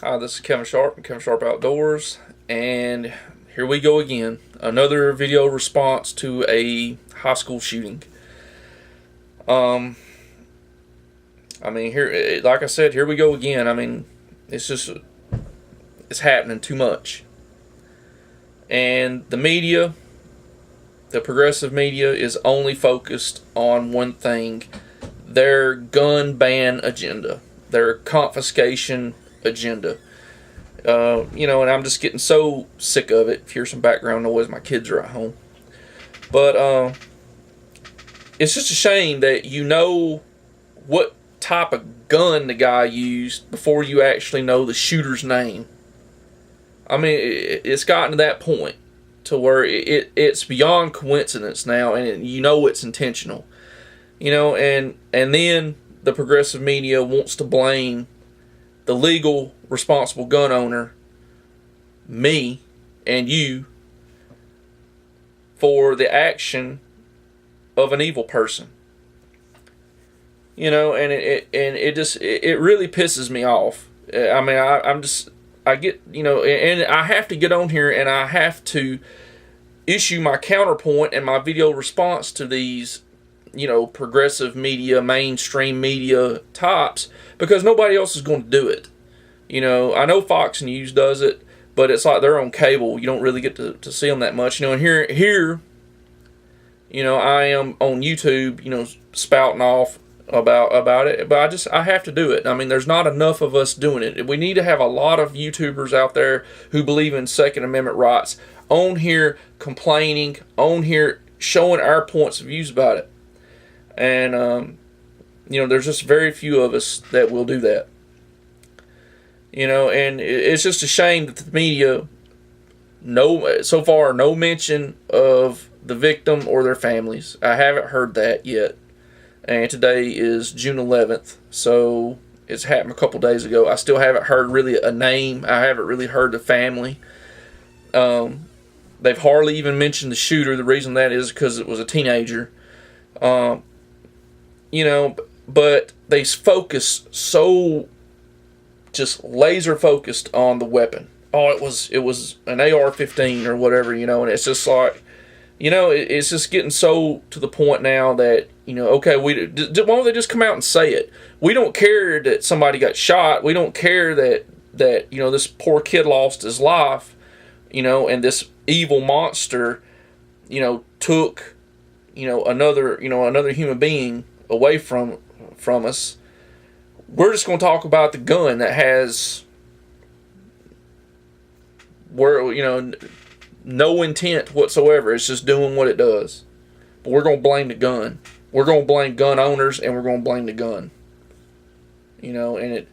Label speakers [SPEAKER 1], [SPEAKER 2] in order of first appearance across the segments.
[SPEAKER 1] Hi, this is Kevin Sharp from Kevin Sharp Outdoors, and here we go again. Another video response to a high school shooting. Um, here, like I said, here we go again. It's happening too much, and the media, the progressive media, is only focused on one thing: their gun ban agenda, their confiscation agenda. And I'm just getting so sick of it. If you hear some background noise, my kids are at home. But it's just a shame that you know what type of gun the guy used before you actually know the shooter's name. It's gotten to that point to where it's beyond coincidence now, and you know it's intentional. And then the progressive media wants to blame the legal, responsible gun owner, me, and you, for the action of an evil person. It really pisses me off. And I have to get on here and I have to issue my counterpoint and my video response to these progressive media, mainstream media tops, because nobody else is going to do it. I know Fox News does it, but it's like they're on cable. You don't really get to see them that much. And here, I am on YouTube, spouting off about it, but I have to do it. There's not enough of us doing it. We need to have a lot of YouTubers out there who believe in Second Amendment rights on here complaining, on here showing our points of views about it. And there's just very few of us that will do that. And it's just a shame that the media, so far, no mention of the victim or their families. I haven't heard that yet. And today is June 11th, so it's happened a couple days ago. I still haven't heard really a name. I haven't really heard the family. They've hardly even mentioned the shooter. The reason that is because it was a teenager. But they focus so just laser focused on the weapon. Oh, it was an AR-15 or whatever, and it's just like, it's just getting so to the point now that, okay, why don't they just come out and say it? We don't care that somebody got shot. We don't care that this poor kid lost his life, and this evil monster, took, another human being away from us. We're just going to talk about the gun that has no intent whatsoever. It's just doing what it does. But we're going to blame the gun. We're going to blame gun owners, and we're going to blame the gun. And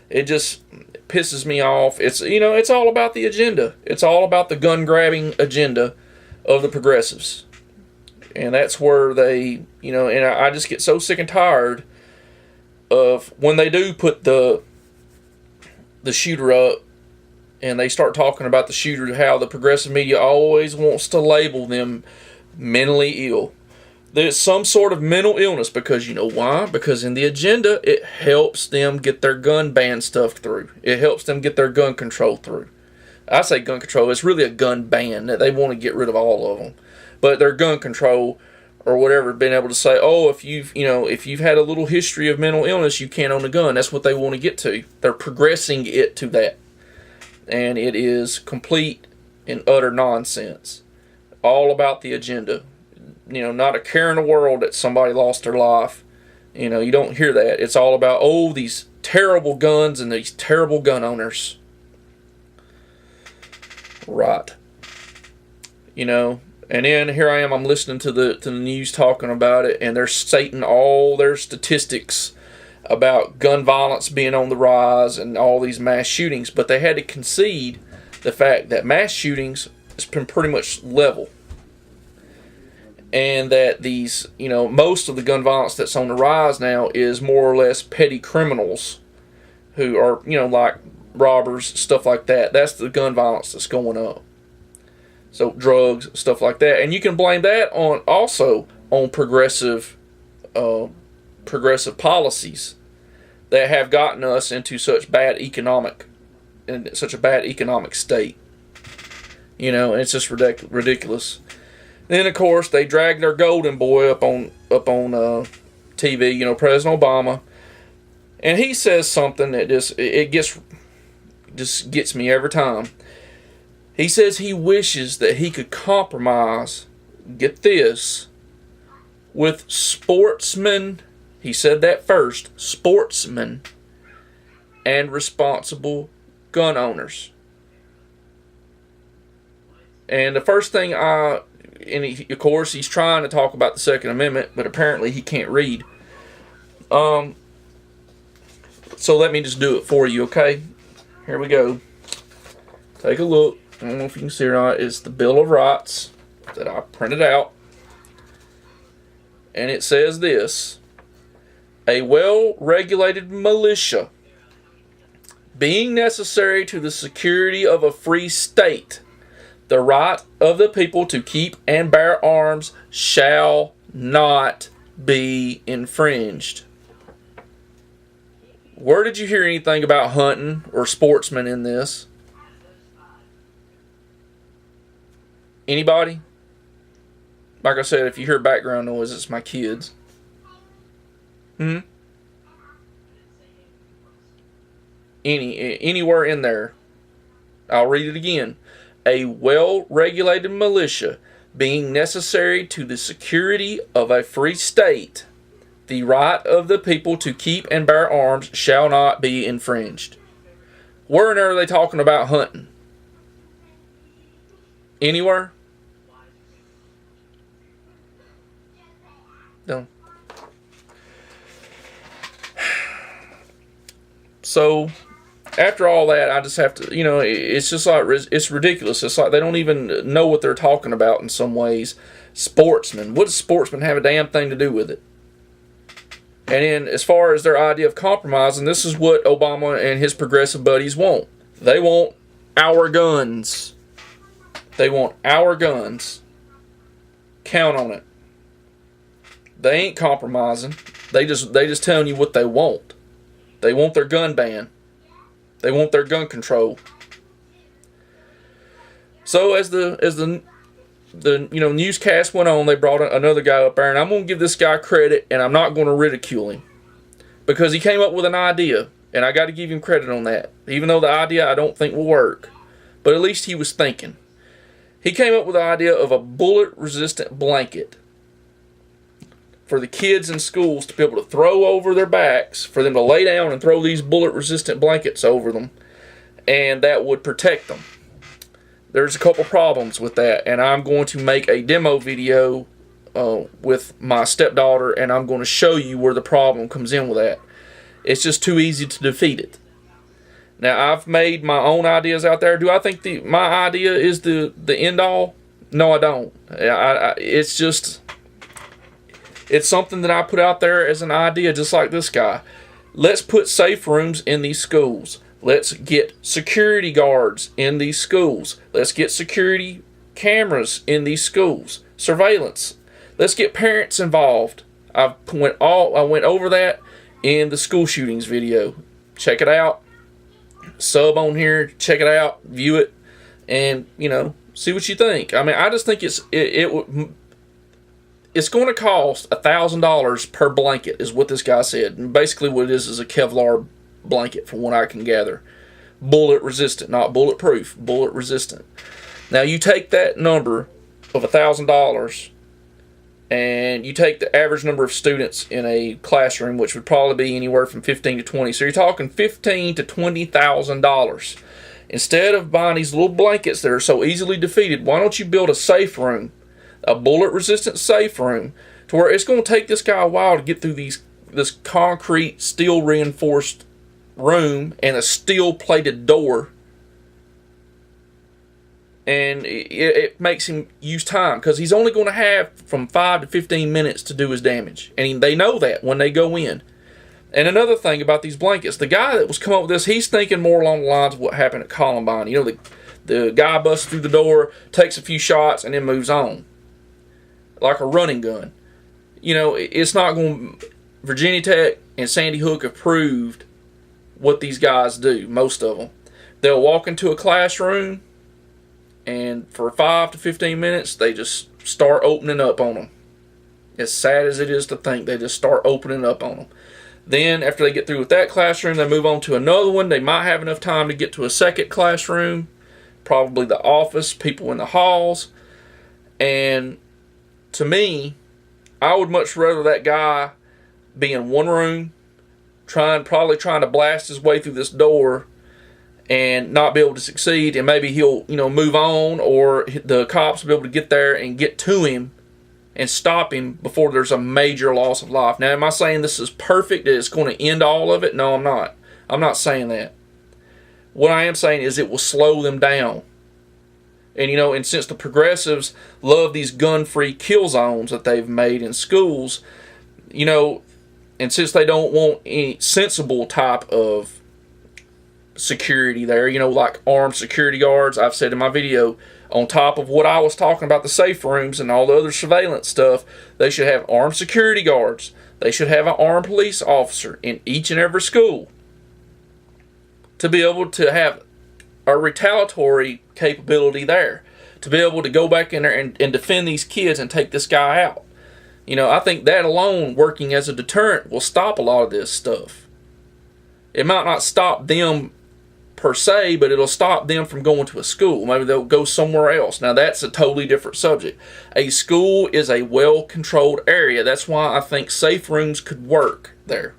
[SPEAKER 1] it just pisses me off. It's all about the agenda. It's all about the gun grabbing agenda of the progressives. And that's where they, and I just get so sick and tired of when they do put the shooter up and they start talking about the shooter, how the progressive media always wants to label them mentally ill. There's some sort of mental illness, because you know why? Because in the agenda, it helps them get their gun ban stuff through. It helps them get their gun control through. I say gun control, it's really a gun ban that they want to get rid of all of them. But their gun control or whatever, being able to say, oh, if you've had a little history of mental illness, you can't own a gun. That's what they want to get to. They're progressing it to that. And it is complete and utter nonsense. All about the agenda. Not a care in the world that somebody lost their life. You don't hear that. It's all about, oh, these terrible guns and these terrible gun owners. Right. And then here I am, I'm listening to the news talking about it, and they're stating all their statistics about gun violence being on the rise and all these mass shootings, but they had to concede the fact that mass shootings has been pretty much level. And that these, most of the gun violence that's on the rise now is more or less petty criminals who are, like robbers, stuff like that. That's the gun violence that's going up. So drugs, stuff like that. And you can blame that also on progressive policies that have gotten us into such bad economic in such a bad economic state. You know, and it's just ridiculous. Then of course they drag their golden boy up on TV. You know, President Obama, and he says something that just gets me every time. He says he wishes that he could compromise, get this, with sportsmen. He said that first, sportsmen and responsible gun owners. And the first thing of course, he's trying to talk about the Second Amendment, but apparently he can't read. So let me just do it for you, okay? Here we go. Take a look. I don't know if you can see it or not. It's the Bill of Rights that I printed out. And it says this: a well-regulated militia, being necessary to the security of a free state, the right of the people to keep and bear arms shall not be infringed. Where did you hear anything about hunting or sportsmen in this? Anybody? Like I said, if you hear background noise, it's my kids. Anywhere in there. I'll read it again. A well-regulated militia, being necessary to the security of a free state, the right of the people to keep and bear arms shall not be infringed. Where in there are they talking about hunting? Anywhere? No. So, after all that, I just have to, it's just like, it's ridiculous. It's like they don't even know what they're talking about in some ways. Sportsmen. What does sportsmen have a damn thing to do with it? And then, as far as their idea of compromising, this is what Obama and his progressive buddies want. They want our guns. They want our guns. Count on it. They ain't compromising. They just telling you what they want. They want their gun ban. They want their gun control. So as the newscast went on, they brought another guy up there, and I'm going to give this guy credit, and I'm not going to ridicule him, because he came up with an idea, and I got to give him credit on that, even though the idea I don't think will work. But at least he was thinking. He came up with the idea of a bullet-resistant blanket for the kids in schools to be able to throw over their backs, for them to lay down and throw these bullet-resistant blankets over them, and that would protect them. There's a couple problems with that, and I'm going to make a demo video with my stepdaughter, and I'm going to show you where the problem comes in with that. It's just too easy to defeat it. Now, I've made my own ideas out there. Do I think my idea is the end-all? No, I don't. It's something that I put out there as an idea, just like this guy. Let's put safe rooms in these schools. Let's get security guards in these schools. Let's get security cameras in these schools. Surveillance. Let's get parents involved. I went over that in the school shootings video. Check it out. Sub on here. Check it out. View it. And, see what you think. I mean, I just think it's going to cost $1,000 per blanket, is what this guy said. And basically what it is a Kevlar blanket, from what I can gather. Bullet resistant, not bulletproof. Bullet resistant. Now you take that number of $1,000 and you take the average number of students in a classroom, which would probably be anywhere from 15 to 20. So you're talking $15,000 to $20,000. Instead of buying these little blankets that are so easily defeated, why don't you build a safe room? A bullet-resistant safe room, to where it's going to take this guy a while to get through this concrete, steel-reinforced room and a steel-plated door. And it makes him use time, because he's only going to have from 5 to 15 minutes to do his damage. And they know that when they go in. And another thing about these blankets, the guy that was coming up with this, he's thinking more along the lines of what happened at Columbine. The guy busts through the door, takes a few shots, and then moves on. Like a running gun. It's not going to... Virginia Tech and Sandy Hook have proved what these guys do, most of them. they'll walk into a classroom, and for 5 to 15 minutes, they just start opening up on them. As sad as it is to think, they just start opening up on them. Then, after they get through with that classroom, they move on to another one. They might have enough time to get to a second classroom, probably the office, people in the halls. And to me, I would much rather that guy be in one room, probably trying to blast his way through this door and not be able to succeed, and maybe he'll, move on, or the cops will be able to get there and get to him and stop him before there's a major loss of life. Now, am I saying this is perfect, that it's going to end all of it? No, I'm not. I'm not saying that. What I am saying is it will slow them down. And, and since the progressives love these gun-free kill zones that they've made in schools, and since they don't want any sensible type of security there, like armed security guards, I've said in my video, on top of what I was talking about, the safe rooms and all the other surveillance stuff, they should have armed security guards. They should have an armed police officer in each and every school to be able to have a retaliatory capability there, to be able to go back in there and defend these kids and take this guy out. I think that alone, working as a deterrent, will stop a lot of this stuff. It might not stop them per se, but it'll stop them from going to a school. Maybe they'll go somewhere else. Now, that's a totally different subject. A school is a well-controlled area. That's why I think safe rooms could work there.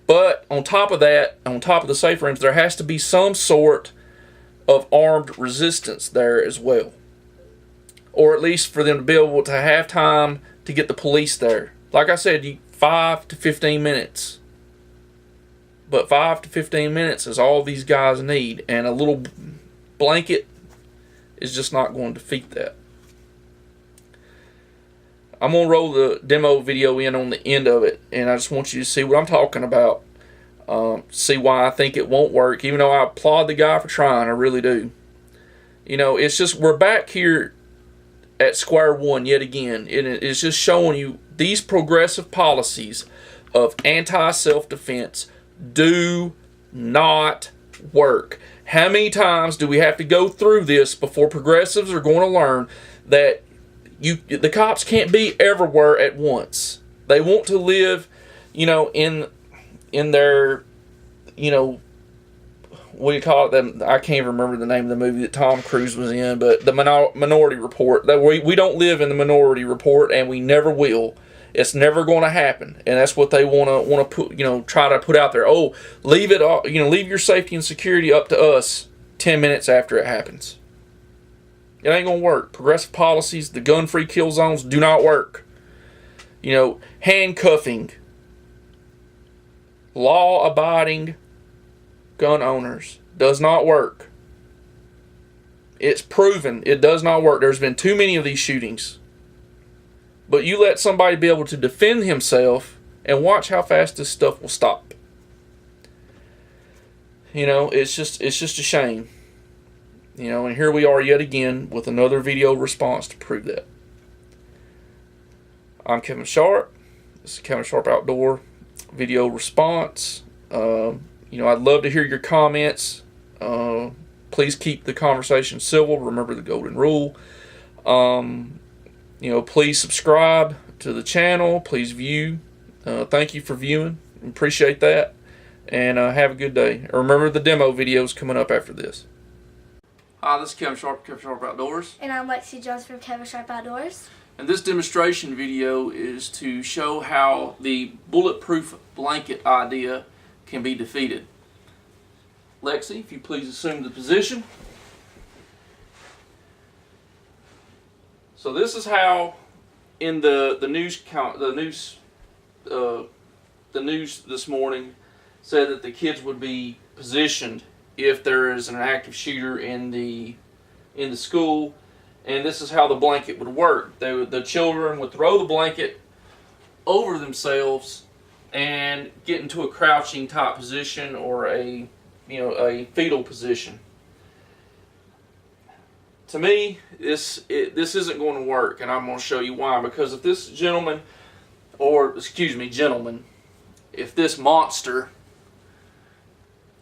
[SPEAKER 1] But on top of that, on top of the safe rooms, there has to be some sort of armed resistance there as well. Or at least for them to be able to have time to get the police there. Like I said, 5 to 15 minutes. But 5 to 15 minutes is all these guys need. And a little blanket is just not going to defeat that. I'm going to roll the demo video in on the end of it. And I just want you to see what I'm talking about. See why I think it won't work. Even though I applaud the guy for trying. I really do. It's just we're back here at square one yet again. It's just showing you these progressive policies of anti-self-defense do not work. How many times do we have to go through this before progressives are going to learn that the cops can't be everywhere at once? They want to live, in their, what do you call it? I can't remember the name of the movie that Tom Cruise was in, but the Minority Report. That we don't live in the Minority Report, and we never will. It's never going to happen, and that's what they want to put, try to put out there. Oh, leave it, leave your safety and security up to us 10 minutes after it happens. It ain't going to work. Progressive policies, the gun-free kill zones do not work. Handcuffing law-abiding gun owners does not work. It's proven it does not work. There's been too many of these shootings. But you let somebody be able to defend himself and watch how fast this stuff will stop. It's just a shame. And here we are yet again with another video response to prove that. I'm Kevin Sharp. This is Kevin Sharp Outdoor video response. I'd love to hear your comments. Please keep the conversation civil. Remember the golden rule. Please subscribe to the channel. Please view. Thank you for viewing. Appreciate that. And have a good day. Remember the demo videos coming up after this. Hi, this is Kevin Sharp, Kevin Sharp Outdoors.
[SPEAKER 2] And I'm Lexi Jones from Kevin Sharp Outdoors.
[SPEAKER 1] And this demonstration video is to show how the bulletproof blanket idea can be defeated. Lexi, if you please assume the position. So this is how, in the news this morning said that the kids would be positioned if there is an active shooter in the school, and this is how the blanket would work. The children would throw the blanket over themselves and get into a crouching type position or a fetal position. To me, this isn't going to work, and I'm going to show you why. Because if this gentleman, if this monster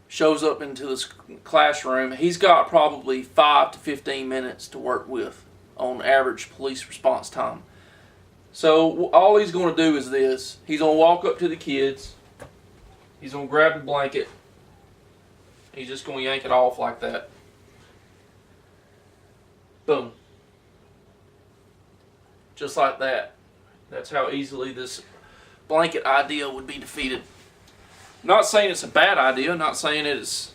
[SPEAKER 1] shows up into this classroom, he's got probably 5 to 15 minutes to work with on average police response time. So all he's going to do is this. He's going to walk up to the kids. He's going to grab the blanket. He's just going to yank it off like that. Boom. Just like that. That's how easily this blanket idea would be defeated. Not saying it's a bad idea. Not saying it's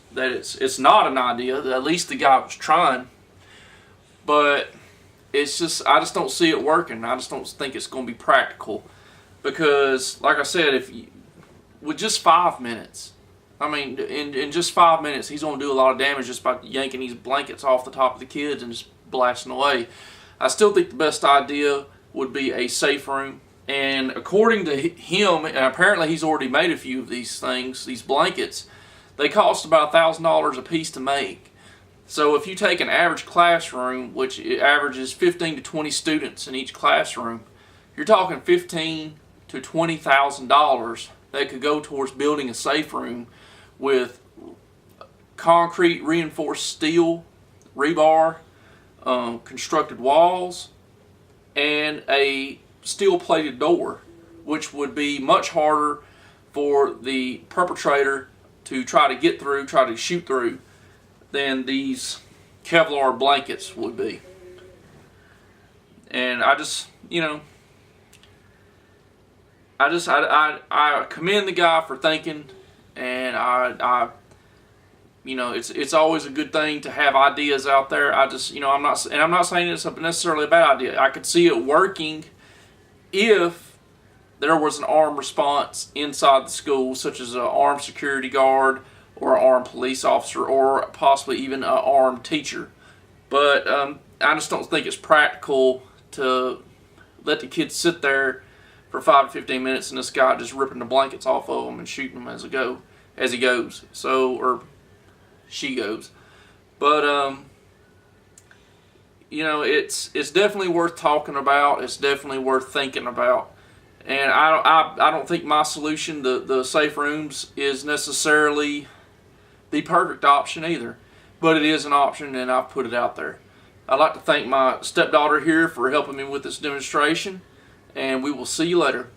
[SPEAKER 1] not an idea. At least the guy was trying. But it's just, I just don't see it working. I just don't think it's going to be practical. Because, like I said, with just 5 minutes, I mean, in just 5 minutes, he's going to do a lot of damage just by yanking these blankets off the top of the kids and just blasting away. I still think the best idea would be a safe room. And according to him, and apparently he's already made a few of these things, these blankets, they cost about $1,000 a piece to make. So if you take an average classroom, which averages 15 to 20 students in each classroom, you're talking $15,000 to $20,000 that could go towards building a safe room with concrete reinforced steel, rebar, constructed walls, and a steel-plated door, which would be much harder for the perpetrator to try to get through, try to shoot through, than these Kevlar blankets would be. And I just, I commend the guy for thinking, and it's always a good thing to have ideas out there. I'm not saying it's necessarily a bad idea. I could see it working if there was an armed response inside the school, such as an armed security guard or an armed police officer or possibly even an armed teacher. But I just don't think it's practical to let the kids sit there for 5 to 15 minutes and this guy just ripping the blankets off of them and shooting them as he goes. Or she goes. But it's definitely worth talking about. It's definitely worth thinking about. And I don't think my solution, the safe rooms, is necessarily the perfect option either. But it is an option, and I've put it out there. I'd like to thank my stepdaughter here for helping me with this demonstration, and we will see you later.